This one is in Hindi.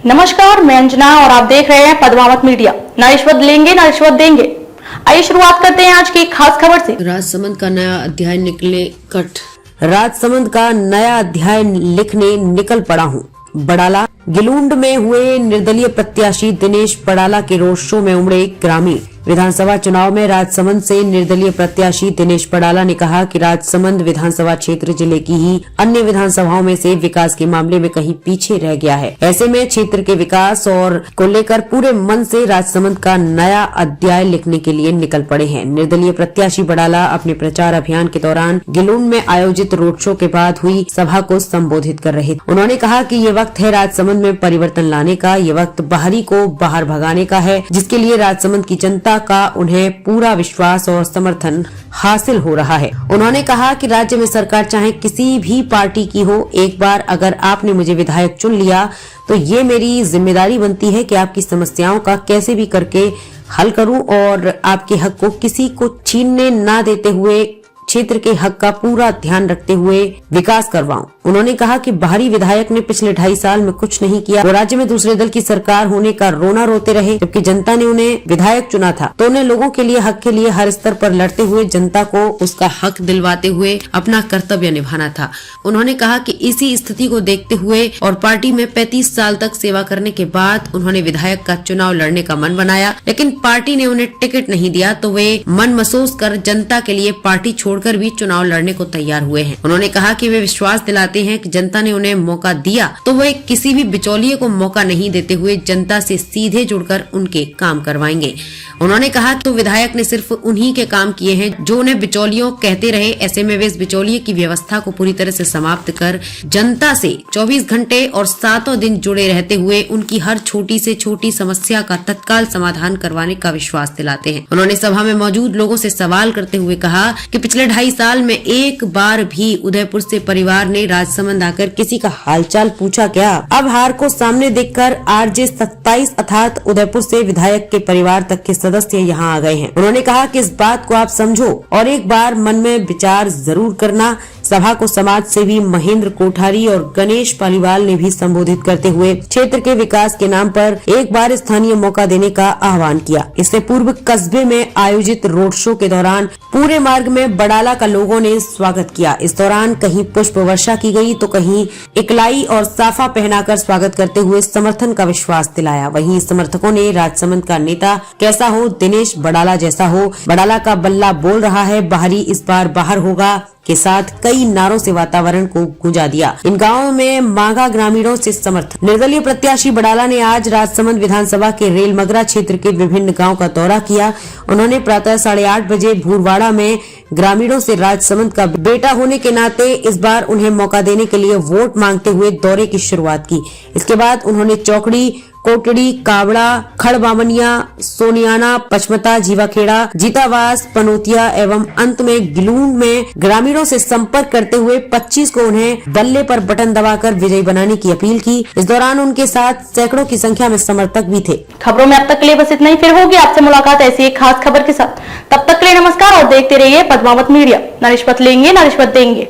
नमस्कार, मैं अंजना और आप देख रहे हैं पद्मावत मीडिया। न रिश्वत लेंगे न रिश्वत देंगे। आइए शुरुआत करते हैं आज की खास खबर से। राजसमंद का नया अध्याय निकले कट। राजसमंद का नया अध्याय लिखने निकल पड़ा हूँ। बड़ाला गिलूंड में हुए निर्दलीय प्रत्याशी दिनेश बड़ाला के रोड शो में उमड़े ग्रामीण। विधानसभा चुनाव में राजसमंद से निर्दलीय प्रत्याशी दिनेश बड़ाला ने कहा कि राजसमंद विधानसभा क्षेत्र जिले की ही अन्य विधानसभाओं में से विकास के मामले में कहीं पीछे रह गया है। ऐसे में क्षेत्र के विकास और को लेकर पूरे मन से राजसमंद का नया अध्याय लिखने के लिए निकल पड़े हैं। निर्दलीय प्रत्याशी बड़ाला अपने प्रचार अभियान के दौरान गिलूंड में आयोजित रोड शो के बाद हुई सभा को संबोधित कर रहे थे। उन्होंने कहा कि ये वक्त है राजसमंद में परिवर्तन लाने का, ये वक्त बाहरी को बाहर भगाने का है, जिसके लिए राजसमंद की जनता का उन्हें पूरा विश्वास और समर्थन हासिल हो रहा है। उन्होंने कहा कि राज्य में सरकार चाहे किसी भी पार्टी की हो, एक बार अगर आपने मुझे विधायक चुन लिया तो ये मेरी जिम्मेदारी बनती है कि आपकी समस्याओं का कैसे भी करके हल करूं और आपके हक को किसी को छीनने ना देते हुए क्षेत्र के हक का पूरा ध्यान रखते हुए विकास करवाऊं। उन्होंने कहा कि बाहरी विधायक ने पिछले 2.5 साल में कुछ नहीं किया। वो राज्य में दूसरे दल की सरकार होने का रोना रोते रहे, जबकि जनता ने उन्हें विधायक चुना था तो उन्हें लोगों के लिए, हक के लिए हर स्तर पर लड़ते हुए जनता को उसका हक दिलवाते हुए अपना कर्तव्य निभाना था। उन्होंने कहा कि इसी स्थिति को देखते हुए और पार्टी में 35 साल तक सेवा करने के बाद उन्होंने विधायक का चुनाव लड़ने का मन बनाया, लेकिन पार्टी ने उन्हें टिकट नहीं दिया तो वे मन महसूस कर जनता के लिए पार्टी छोड़कर भी चुनाव लड़ने को तैयार हुए हैं। उन्होंने कहा कि वे विश्वास दिलाते हैं कि जनता ने उन्हें मौका दिया तो वे किसी भी बिचौलिए को मौका नहीं देते हुए जनता से सीधे जुड़कर उनके काम करवाएंगे। उन्होंने कहा तो विधायक ने सिर्फ उन्हीं के काम किए हैं जो उन्हें बिचौलियों कहते रहे। ऐसे में वे इस बिचौलिए की व्यवस्था को पूरी तरह से समाप्त कर जनता से 24 घंटे और 7 दिन जुड़े रहते हुए उनकी हर छोटी से छोटी समस्या का तत्काल समाधान करवाने का विश्वास दिलाते हैं। उन्होंने सभा में मौजूद लोगों से सवाल करते हुए कहा कि पिछले 2.5 साल में एक बार भी उदयपुर से परिवार ने राजसमंद आकर किसी का हालचाल पूछा क्या? अब हार को सामने देखकर RJ 27 अर्थात उदयपुर से विधायक के परिवार तक के सदस्य यहाँ आ गए हैं। उन्होंने कहा कि इस बात को आप समझो और एक बार मन में विचार जरूर करना। सभा को समाज सेवी महेंद्र कोठारी और गणेश पालीवाल ने भी संबोधित करते हुए क्षेत्र के विकास के नाम पर एक बार स्थानीय मौका देने का आह्वान किया। इससे पूर्व कस्बे में आयोजित रोड शो के दौरान पूरे मार्ग में बड़ाला का लोगों ने स्वागत किया। इस दौरान कहीं पुष्प वर्षा की गई तो कहीं इकलाई और साफा पहनाकर स्वागत करते हुए समर्थन का विश्वास दिलाया। वहीं समर्थकों ने राजसमंद का नेता कैसा हो, दिनेश बड़ाला जैसा हो, बड़ाला का बल्ला बोल रहा है, बाहरी इस बार बाहर होगा के साथ कई नारों से वातावरण को गूंजा दिया। इन गांवों में मांगा ग्रामीणों से समर्थन। निर्दलीय प्रत्याशी बड़ाला ने आज राजसमंद विधानसभा के रेलमगरा क्षेत्र के विभिन्न गांव का दौरा किया। उन्होंने प्रातः 8:30 बजे भूरवाड़ा में ग्रामीणों से राजसमंद का बेटा होने के नाते इस बार उन्हें मौका देने के लिए वोट मांगते हुए दौरे की शुरुआत की। इसके बाद उन्होंने चौकड़ी, कोटड़ी, कावड़ा, खड़बामनिया, सोनियाना, पचमता, जीवाखेड़ा, जीतावास, पनोतिया एवं अंत में गिलूंड में ग्रामीणों से संपर्क करते हुए 25 को उन्हें बल्ले पर बटन दबाकर विजयी बनाने की अपील की। इस दौरान उनके साथ सैकड़ों की संख्या में समर्थक भी थे। खबरों में अब तक के लिए बस इतना ही। फिर होगी आपसे मुलाकात ऐसी एक खास खबर के साथ। तब तक के लिए नमस्कार और देखते रहिए पद्मावत मीडिया। न रिश्वत लेंगे न रिश्वत देंगे।